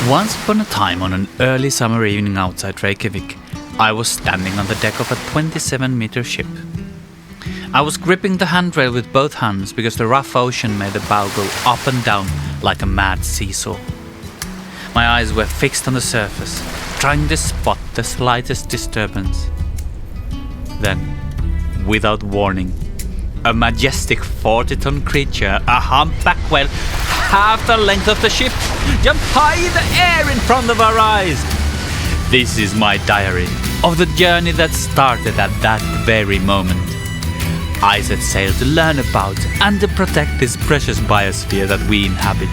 Once upon a time, on an early summer evening outside Reykjavik, I was standing on the deck of a 27-meter ship. I was gripping the handrail with both hands because the rough ocean made the bow go up and down like a mad seesaw. My eyes were fixed on the surface, trying to spot the slightest disturbance. Then, without warning, a majestic 40-ton creature, a humpback whale, half the length of the ship, jumped high in the air in front of our eyes. This is my diary of the journey that started at that very moment. I set sail to learn about and to protect this precious biosphere that we inhabit.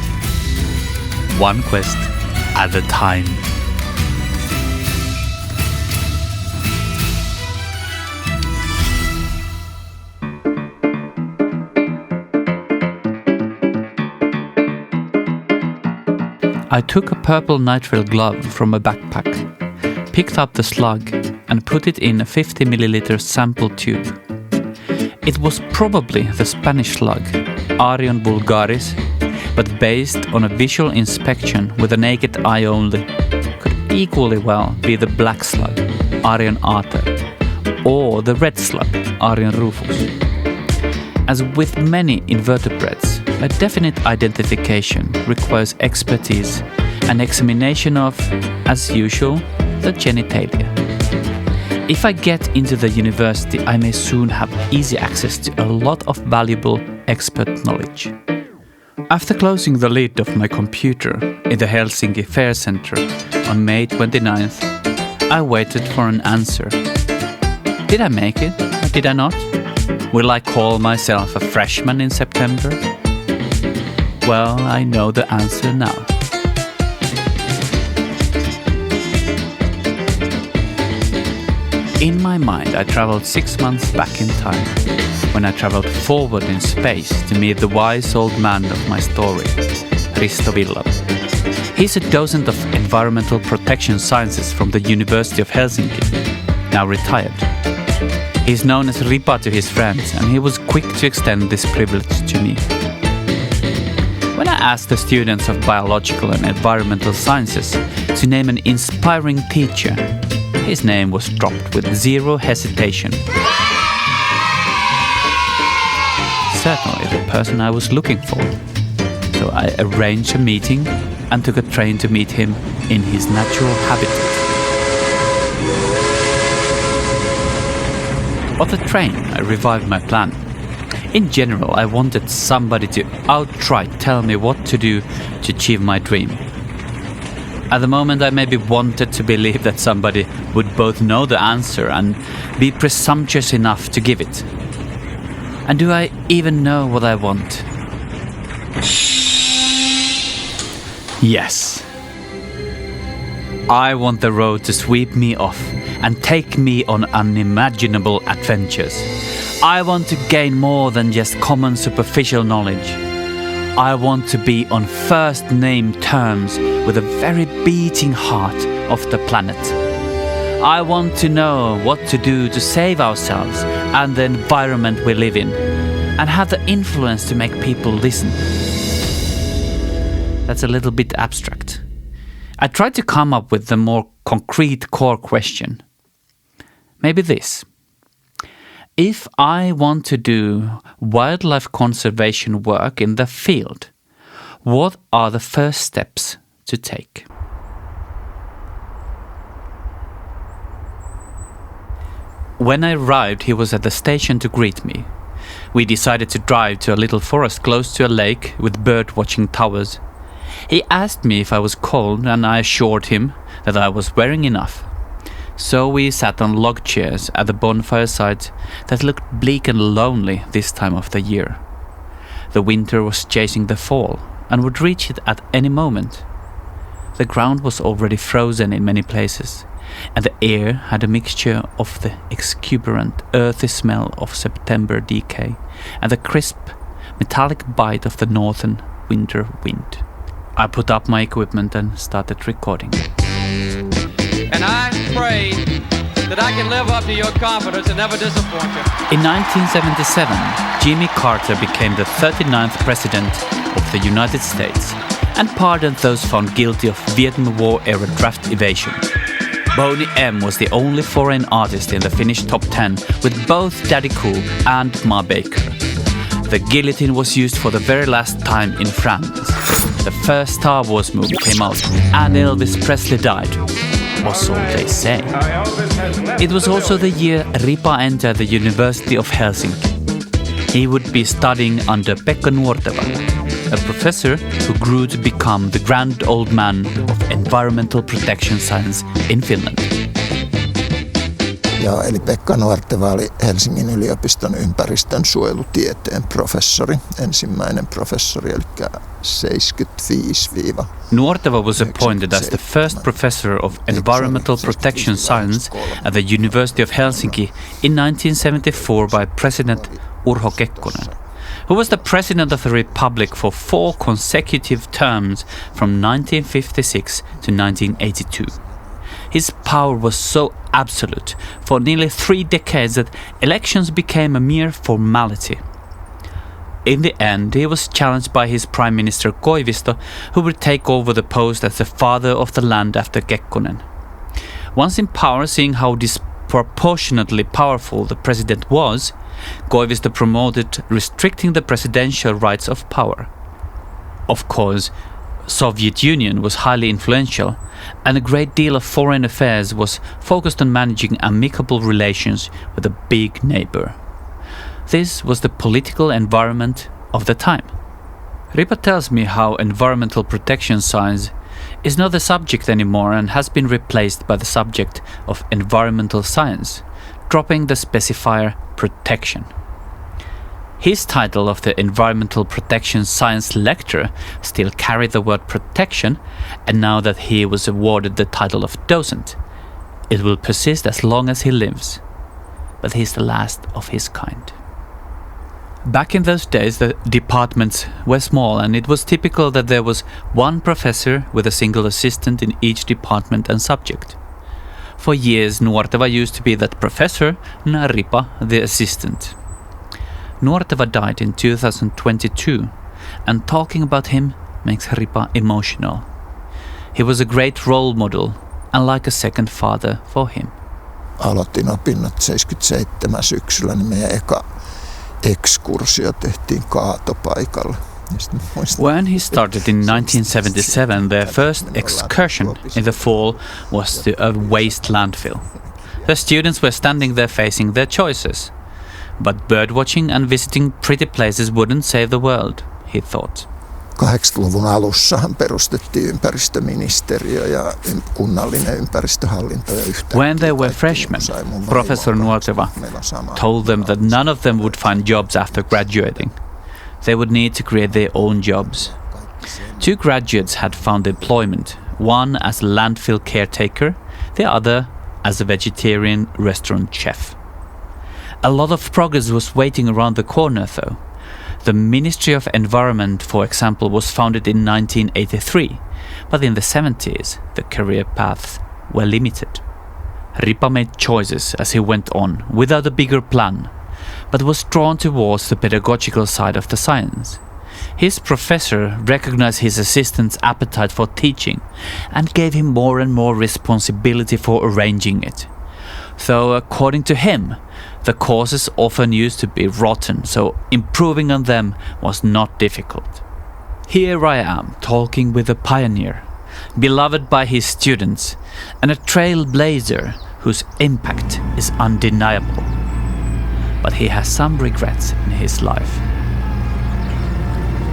One quest at a time. I took a purple nitrile glove from a backpack, picked up the slug and put it in a 50 milliliter sample tube. It was probably the Spanish slug, Arion vulgaris, but based on a visual inspection with a naked eye only, could equally well be the black slug, Arion ater, or the red slug, Arion rufus. As with many invertebrates, a definite identification requires expertise and examination of, as usual, the genitalia. If I get into the university, I may soon have easy access to a lot of valuable expert knowledge. After closing the lid of my computer in the Helsinki Fair Center on May 29th, I waited for an answer. Did I make it or did I not? Will I call myself a freshman in September? Well, I know the answer now. In my mind, I traveled 6 months back in time, when I traveled forward in space to meet the wise old man of my story, Risto Willamo. He's a docent of environmental protection sciences from the University of Helsinki, now retired. He's known as Ripa to his friends, and he was quick to extend this privilege to me. When I asked the students of biological and environmental sciences to name an inspiring teacher, his name was dropped with zero hesitation. Certainly the person I was looking for. So I arranged a meeting and took a train to meet him in his natural habitat. On the train, I revived my plan. In general, I wanted somebody to outright tell me what to do to achieve my dream. At the moment, I maybe wanted to believe that somebody would both know the answer and be presumptuous enough to give it. And do I even know what I want? Yes. I want the road to sweep me off and take me on unimaginable adventures. I want to gain more than just common superficial knowledge. I want to be on first name terms with the very beating heart of the planet. I want to know what to do to save ourselves and the environment we live in, and have the influence to make people listen. That's a little bit abstract. I tried to come up with a more concrete core question. Maybe this. If I want to do wildlife conservation work in the field, what are the first steps to take? When I arrived, he was at the station to greet me. We decided to drive to a little forest close to a lake with bird-watching towers. He asked me if I was cold, and I assured him that I was wearing enough. So we sat on log chairs at the bonfire site that looked bleak and lonely this time of the year. The winter was chasing the fall and would reach it at any moment. The ground was already frozen in many places, and the air had a mixture of the exuberant, earthy smell of September decay and the crisp, metallic bite of the northern winter wind. I put up my equipment and started recording. And I pray that I can live up to your confidence and never disappoint you. In 1977, Jimmy Carter became the 39th President of the United States, and pardoned those found guilty of Vietnam War-era draft evasion. Boney M was the only foreign artist in the Finnish top 10 with both Daddy Cool and Ma Baker. The guillotine was used for the very last time in France. The first Star Wars movie came out and Elvis Presley died, or so they say. It was also the year Ripa entered the University of Helsinki. He would be studying under Pekka Nuorteva, a professor who grew to become the grand old man of environmental protection science in Finland. Ja, eli Pekka Nuorteva oli Helsingin yliopiston ympäristönsuojelutieteen professori, ensimmäinen professori, eli 75- Nuorteva was appointed as the first professor of environmental protection science at the University of Helsinki in 1974 by President Urho Kekkonen, who was the President of the Republic for 4 consecutive terms from 1956 to 1982. His power was so absolute for nearly 3 decades that elections became a mere formality. In the end, he was challenged by his Prime Minister Koivisto, who would take over the post as the father of the land after Kekkonen. Once in power, seeing how disproportionately powerful the president was, Koivisto promoted restricting the presidential rights of power. Of course, Soviet Union was highly influential, and a great deal of foreign affairs was focused on managing amicable relations with a big neighbor. This was the political environment of the time. Ripa tells me how environmental protection science is not the subject anymore and has been replaced by the subject of environmental science, dropping the specifier protection. His title of the Environmental Protection Science Lecturer still carried the word protection, and now that he was awarded the title of docent, it will persist as long as he lives. But he's the last of his kind. Back in those days, the departments were small, and it was typical that there was one professor with a single assistant in each department and subject. For years, Nuorteva used to be that professor, and Ripa the assistant. Nuorteva died in 2022, and talking about him makes Ripa emotional. He was a great role model, and like a second father for him. Aloitin opinnot 77 syksyllä, niin meidän eka ekskursio tehtiin kaatopaikalla. When he started in 1977, their first excursion in the fall was to a waste landfill. The students were standing there facing their choices. But birdwatching and visiting pretty places wouldn't save the world, he thought. 80-luvun alussahan perustettiin ympäristöministeriö ja kunnallinen ympäristöhallinto ja yhtäkkiä. When they were freshmen, Professor Nuorteva told them that none of them would find jobs after graduating. They would need to create their own jobs. 2 graduates had found employment, one as a landfill caretaker, the other as a vegetarian restaurant chef. A lot of progress was waiting around the corner, though. The Ministry of Environment, for example, was founded in 1983, but in the 70s, the career paths were limited. Ripa made choices as he went on, without a bigger plan, but was drawn towards the pedagogical side of the science. His professor recognized his assistant's appetite for teaching and gave him more and more responsibility for arranging it. Though, according to him, the courses often used to be rotten, so improving on them was not difficult. Here I am, talking with a pioneer, beloved by his students, and a trailblazer whose impact is undeniable. But he has some regrets in his life.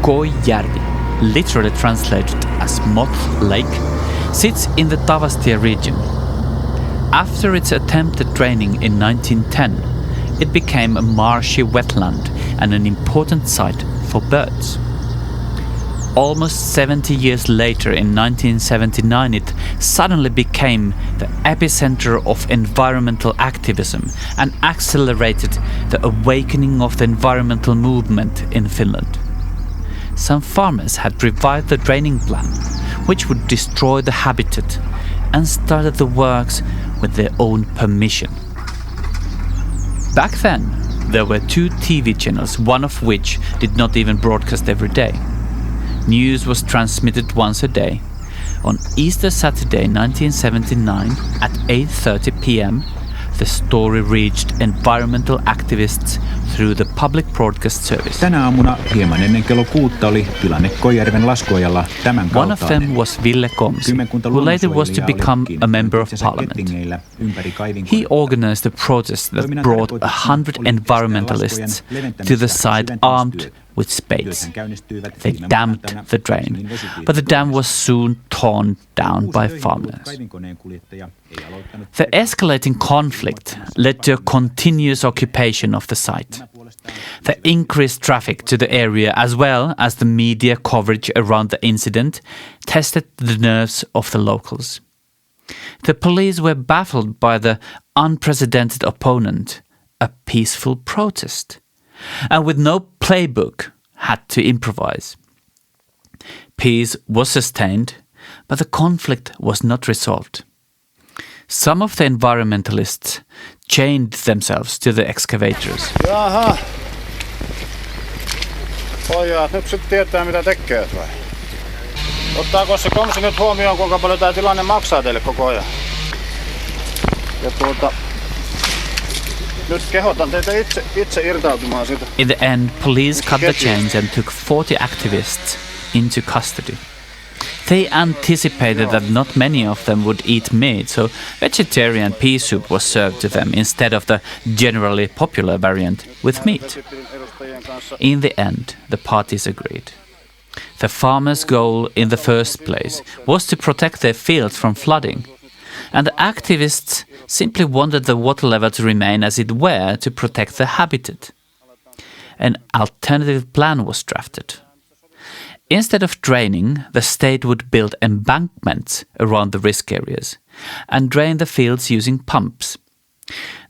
Koijärvi, literally translated as Moth Lake, sits in the Tavastia region. After its attempted draining in 1910, it became a marshy wetland and an important site for birds. Almost 70 years later, in 1979, it suddenly became the epicenter of environmental activism and accelerated the awakening of the environmental movement in Finland. Some farmers had revived the draining plan, which would destroy the habitat, and started the works with their own permission. Back then, there were 2 TV channels, one of which did not even broadcast every day. News was transmitted once a day. On Easter Saturday 1979 at 8:30 p.m., the story reached environmental activists through the public broadcast service. Tänä aamuna hieman ennen kello 6 oli tilanne Koijärven laskuojalla tämän kaltainen. One of them was Ville Komsi, who later was to become a member of parliament. He organized a protest that brought 100 environmentalists to the site armed with spades. They dammed the drain, but the dam was soon torn down by farmers. The escalating conflict led to a continuous occupation of the site. The increased traffic to the area, as well as the media coverage around the incident, tested the nerves of the locals. The police were baffled by the unprecedented opponent, a peaceful protest, and with no playbook, had to improvise. Peace was sustained, but the conflict was not resolved. Some of the environmentalists chained themselves to the excavators. Jaha. Pojat, nyt sitten tietää mitä tekee vai? Ottaako se Komsi nyt huomioon, kuinka paljon tämä tilanne maksaa teille koko ajan? Ja nyt kehotan teitä itse irtautumaan siitä. In the end, police cut the chains and took 40 activists into custody. They anticipated that not many of them would eat meat, so vegetarian pea soup was served to them instead of the generally popular variant with meat. In the end, the parties agreed. The farmers' goal in the first place was to protect their fields from flooding, and the activists simply wanted the water level to remain as it were to protect the habitat. An alternative plan was drafted. Instead of draining, the state would build embankments around the risk areas and drain the fields using pumps.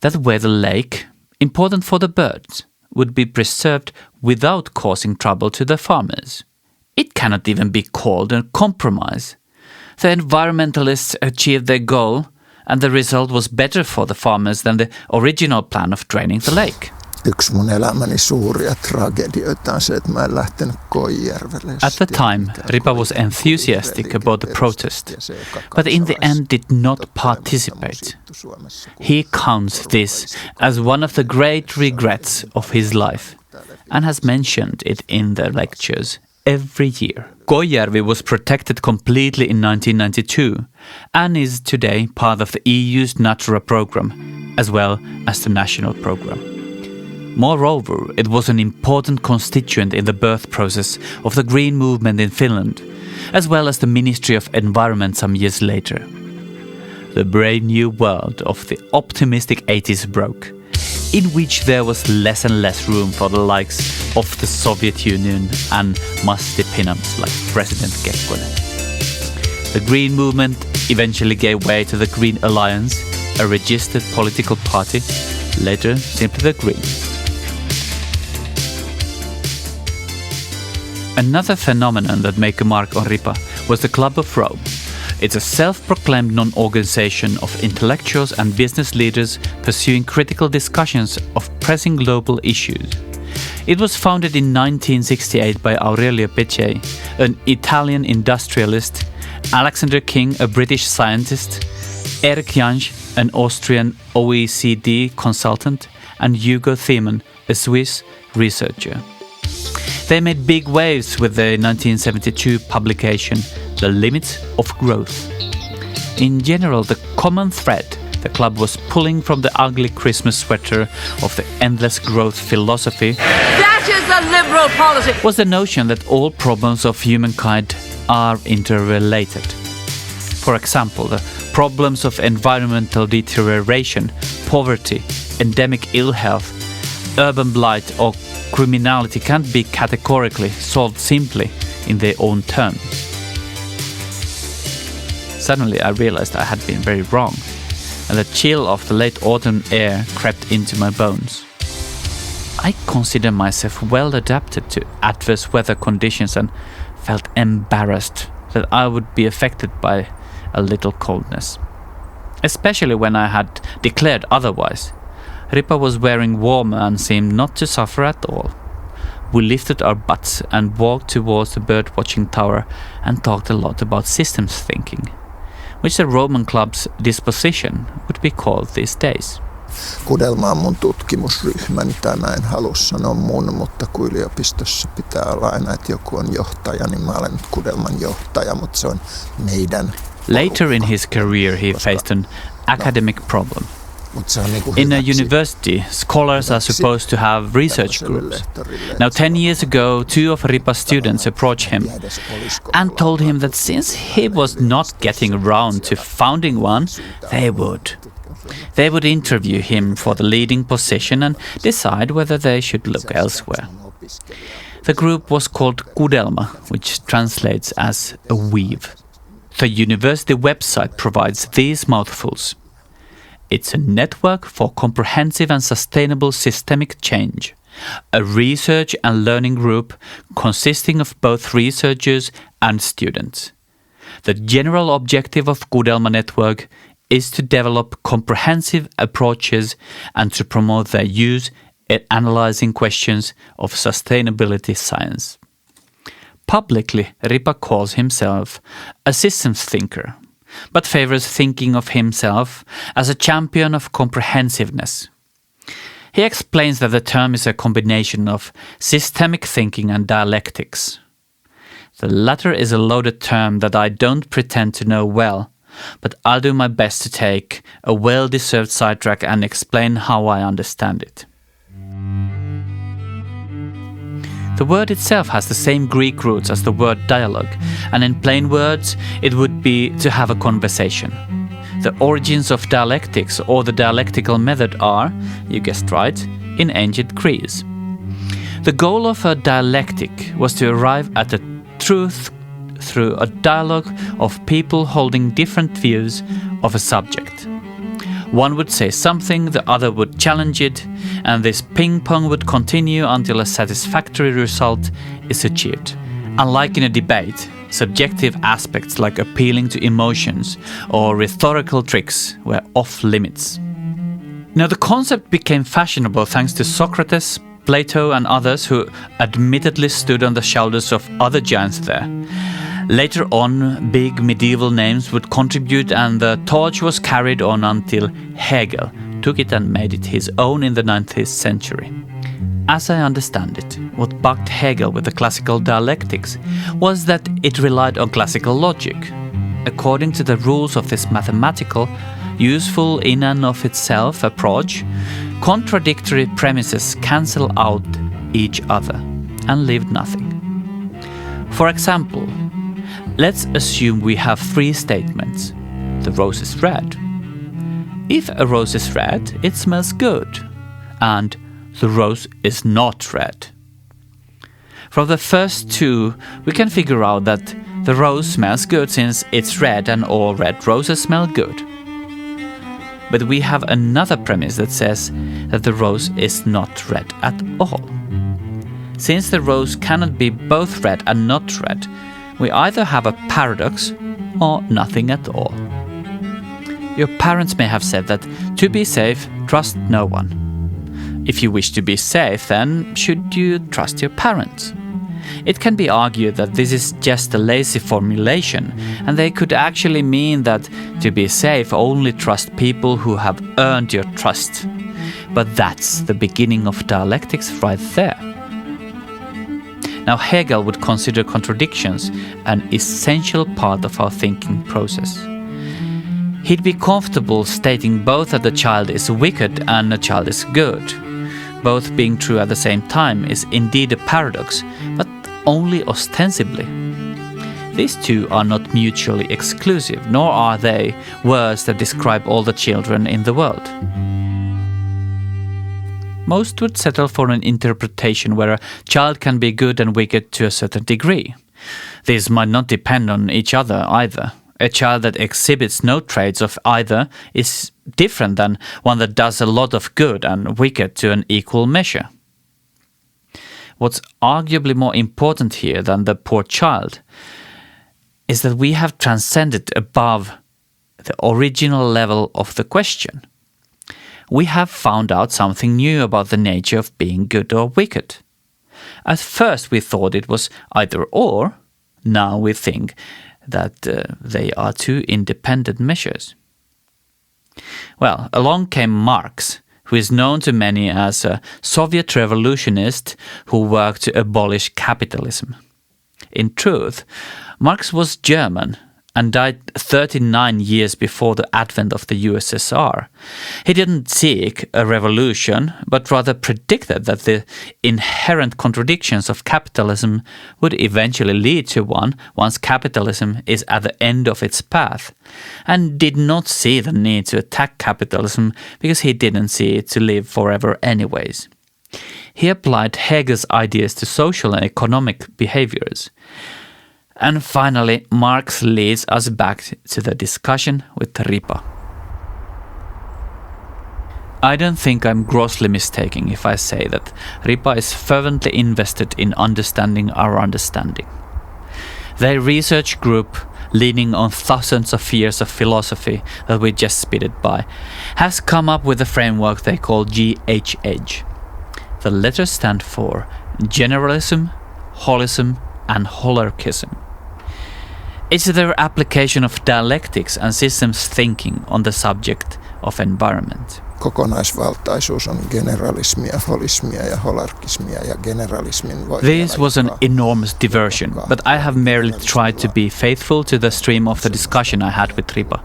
That way the lake, important for the birds, would be preserved without causing trouble to the farmers. It cannot even be called a compromise. The environmentalists achieved their goal, and the result was better for the farmers than the original plan of draining the lake. Yksi mun elämäni suuria tragedioita on se, että mä en lähtenyt Koijärvelle. At the time, Ripa was enthusiastic about the protest, but in the end did not participate. He counts this as one of the great regrets of his life, and has mentioned it in the lectures every year. Koijärvi was protected completely in 1992 and is today part of the EU's Natura program, as well as the national program. Moreover, it was an important constituent in the birth process of the Green movement in Finland, as well as the Ministry of Environment some years later. The brave new world of the optimistic 80s broke, in which there was less and less room for the likes of the Soviet Union and musty pinups like President Kekkonen. The Green movement eventually gave way to the Green Alliance, a registered political party, later simply the Greens. Another phenomenon that made a mark on Ripa was the Club of Rome. It's a self-proclaimed non-organization of intellectuals and business leaders pursuing critical discussions of pressing global issues. It was founded in 1968 by Aurelio Peccei, an Italian industrialist, Alexander King, a British scientist, Erik Jansch, an Austrian OECD consultant, and Hugo Thiemann, a Swiss researcher. They made big waves with the 1972 publication The Limits of Growth. In general, the common thread the club was pulling from the ugly Christmas sweater of the endless growth philosophy that is a liberal policy was the notion that all problems of humankind are interrelated. For example, the problems of environmental deterioration, poverty, endemic ill health, urban blight or criminality can't be categorically solved simply in their own terms. Suddenly I realized I had been very wrong, and the chill of the late autumn air crept into my bones. I consider myself well adapted to adverse weather conditions and felt embarrassed that I would be affected by a little coldness. Especially when I had declared otherwise. Ripa was wearing warmer and seemed not to suffer at all. we lifted our butts and walked towards the bird-watching tower and talked a lot about systems thinking, which the Roman club's disposition would be called these days. Kudelma on mun tutkimusryhmäni, tai mä en halua sanoa mun, mutta kun yliopistossa pitää olla aina, että joku on johtaja, niin mä olen nyt Kudelman johtaja, mutta se on meidän. Later in his career he faced an academic problem. In a university, scholars are supposed to have research groups. Now 10 years ago, 2 of Ripa's students approached him and told him that since he was not getting around to founding one, they would interview him for the leading position and decide whether they should look elsewhere. The group was called Kudelma, which translates as a weave. The university website provides these mouthfuls. It's a network for comprehensive and sustainable systemic change, a research and learning group consisting of both researchers and students. The general objective of Kudelma Network is to develop comprehensive approaches and to promote their use in analyzing questions of sustainability science. Publicly, Ripa calls himself a systems thinker, but favors thinking of himself as a champion of comprehensiveness. He explains that the term is a combination of systemic thinking and dialectics. The latter is a loaded term that I don't pretend to know well, but I'll do my best to take a well-deserved sidetrack and explain how I understand it. The word itself has the same Greek roots as the word dialogue, and in plain words, it would be to have a conversation. The origins of dialectics or the dialectical method are, you guessed right, in ancient Greece. The goal of a dialectic was to arrive at the truth through a dialogue of people holding different views of a subject. One would say something, the other would challenge it, and this ping-pong would continue until a satisfactory result is achieved. Unlike in a debate, subjective aspects like appealing to emotions or rhetorical tricks were off limits. Now the concept became fashionable thanks to Socrates, Plato and others who admittedly stood on the shoulders of other giants there. Later on, big medieval names would contribute and the torch was carried on until Hegel took it and made it his own in the 19th century. As I understand it, what bugged Hegel with the classical dialectics was that it relied on classical logic. According to the rules of this mathematical, useful in and of itself approach, contradictory premises cancel out each other and leave nothing. For example, let's assume we have 3 statements. The rose is red. If a rose is red, it smells good. And the rose is not red. From the first 2, we can figure out that the rose smells good since it's red and all red roses smell good. But we have another premise that says that the rose is not red at all. Since the rose cannot be both red and not red, we either have a paradox or nothing at all. Your parents may have said that to be safe, trust no one. If you wish to be safe, then should you trust your parents? It can be argued that this is just a lazy formulation, and they could actually mean that to be safe, only trust people who have earned your trust. But that's the beginning of dialectics right there. Now Hegel would consider contradictions an essential part of our thinking process. He'd be comfortable stating both that the child is wicked and the child is good. Both being true at the same time is indeed a paradox, but only ostensibly. These two are not mutually exclusive, nor are they words that describe all the children in the world. Most would settle for an interpretation where a child can be good and wicked to a certain degree. These might not depend on each other either. A child that exhibits no traits of either is different than one that does a lot of good and wicked to an equal measure. What's arguably more important here than the poor child is that we have transcended above the original level of the question. We have found out something new about the nature of being good or wicked. At first we thought it was either or. Now we think that they are two independent measures. Well, along came Marx, who is known to many as a Soviet revolutionist who worked to abolish capitalism. In truth, Marx was German and died 39 years before the advent of the USSR. He didn't seek a revolution, but rather predicted that the inherent contradictions of capitalism would eventually lead to one once capitalism is at the end of its path, and did not see the need to attack capitalism because he didn't see it to live forever anyways. He applied Hegel's ideas to social and economic behaviors. And finally, Marx leads us back to the discussion with Ripa. I don't think I'm grossly mistaken if I say that Ripa is fervently invested in understanding our understanding. Their research group, leaning on thousands of years of philosophy that we just spitted by, has come up with a framework they call GH. The letters stand for generalism, holism, and holarchism. It's their application of dialectics and systems thinking on the subject of environment. Kokonaisvaltaisuus on generalismia, holismia ja holarkismia ja generalismin voi. This was an enormous diversion, but I have merely tried to be faithful to the stream of the discussion I had with Ripa.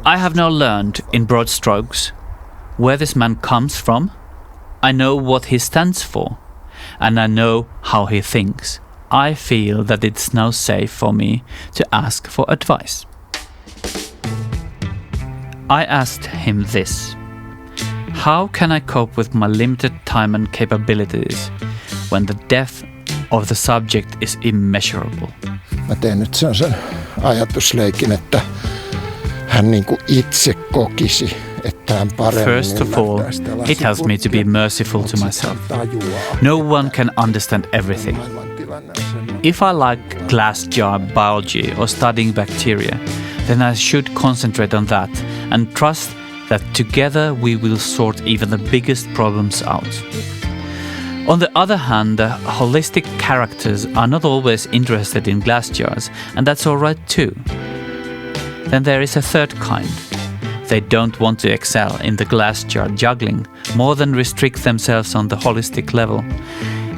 I have now learned, in broad strokes, where this man comes from. I know what he stands for, and I know how he thinks. I feel that it's now safe for me to ask for advice. I asked him this: how can I cope with my limited time and capabilities when the depth of the subject is immeasurable? Mä teen nyt sen ajatusleikin, että hän niinku itse kokisi, että hän paremmin First of all, it helps me to be merciful to myself. No one can understand everything. If I like glass jar biology or studying bacteria, then I should concentrate on that and trust that together we will sort even the biggest problems out. On the other hand, the holistic characters are not always interested in glass jars, and that's alright too. Then there is a third kind. They don't want to excel in the glass jar juggling more than restrict themselves on the holistic level.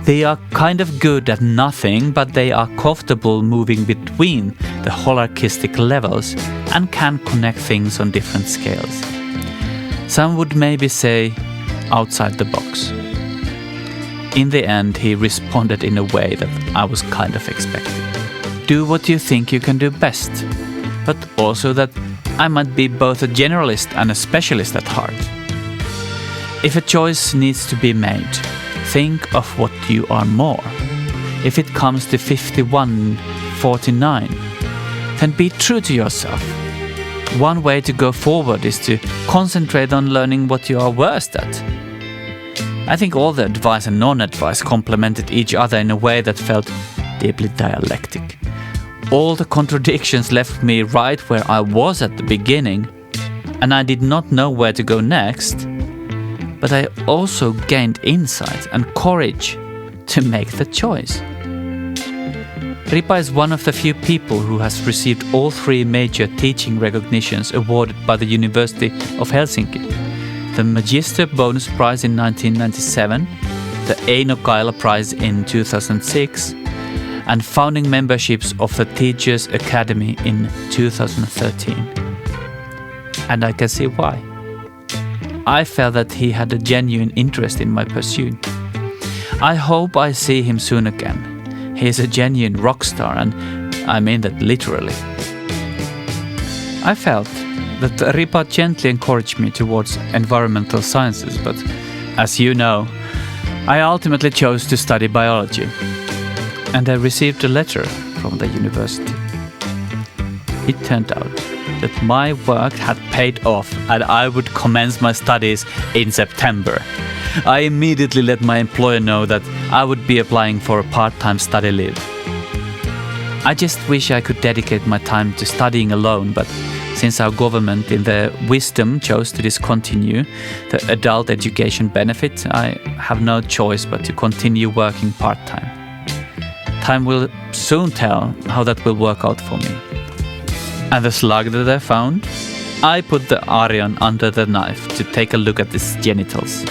They are kind of good at nothing, but they are comfortable moving between the holarchistic levels and can connect things on different scales. Some would maybe say outside the box. In the end, he responded in a way that I was kind of expecting. Do what you think you can do best, but also that I might be both a generalist and a specialist at heart. If a choice needs to be made, think of what you are more. If it comes to 51-49, then be true to yourself. One way to go forward is to concentrate on learning what you are worst at. I think all the advice and non-advice complemented each other in a way that felt deeply dialectic. All the contradictions left me right where I was at the beginning, and I did not know where to go next. But I also gained insight and courage to make the choice. Ripa is one of the few people who has received all 3 major teaching recognitions awarded by the University of Helsinki: the Magister Bonus Prize in 1997, the Eino Kaila Prize in 2006, and founding memberships of the Teachers Academy in 2013. And I can see why. I felt that he had a genuine interest in my pursuit. I hope I see him soon again. He is a genuine rock star, and I mean that literally. I felt that Ripa gently encouraged me towards environmental sciences, but as you know, I ultimately chose to study biology, and I received a letter from the university. It turned out that my work had paid off and I would commence my studies in September. I immediately let my employer know that I would be applying for a part-time study leave. I just wish I could dedicate my time to studying alone, but Since our government in their wisdom chose to discontinue the adult education benefit, I have no choice but to continue working part-time. Time will soon tell how that will work out for me. And the slug that I found? I put the Arion under the knife to take a look at its genitals.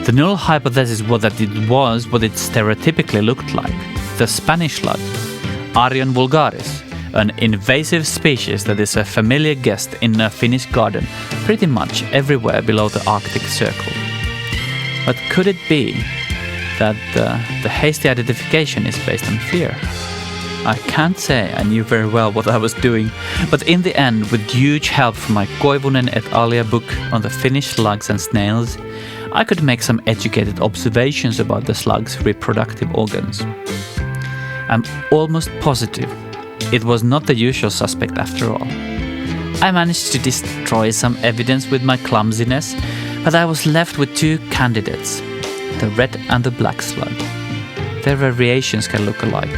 The null hypothesis was that it was what it stereotypically looked like, the Spanish slug, Arion vulgaris, an invasive species that is a familiar guest in a Finnish garden pretty much everywhere below the Arctic Circle. But could it be that the hasty identification is based on fear? I can't say I knew very well what I was doing, but in the end, with huge help from my Koivunen et alia book on the Finnish slugs and snails, I could make some educated observations about the slug's reproductive organs. I'm almost positive it was not the usual suspect after all. I managed to destroy some evidence with my clumsiness, but I was left with two candidates, the red and the black slug. Their variations can look alike.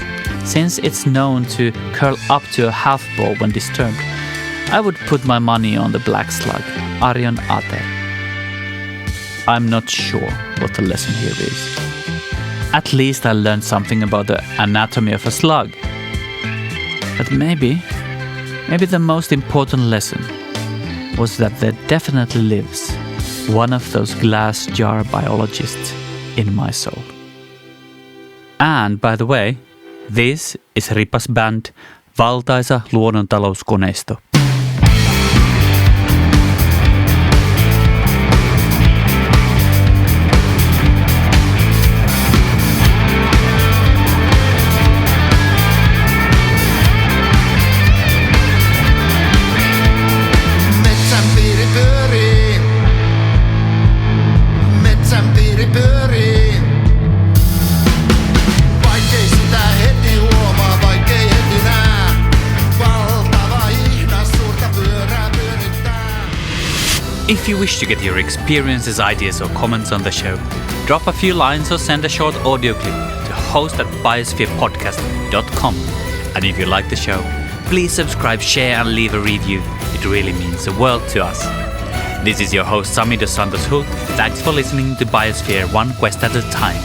Since it's known to curl up to a half ball when disturbed, I would put my money on the black slug, Arion ater. I'm not sure what the lesson here is. At least I learned something about the anatomy of a slug. But maybe the most important lesson was that there definitely lives one of those glass jar biologists in my soul. And by the way, this is Ripas Band, Valtaisa luonnontalouskoneisto. If you wish to get your experiences, ideas or comments on the show, drop a few lines or send a short audio clip to host@biospherepodcast.com. And if you like the show, please subscribe, share and leave a review. It really means the world to us. This is your host Sami dos Santos Hult. Thanks for listening to Biosphere one quest at a time.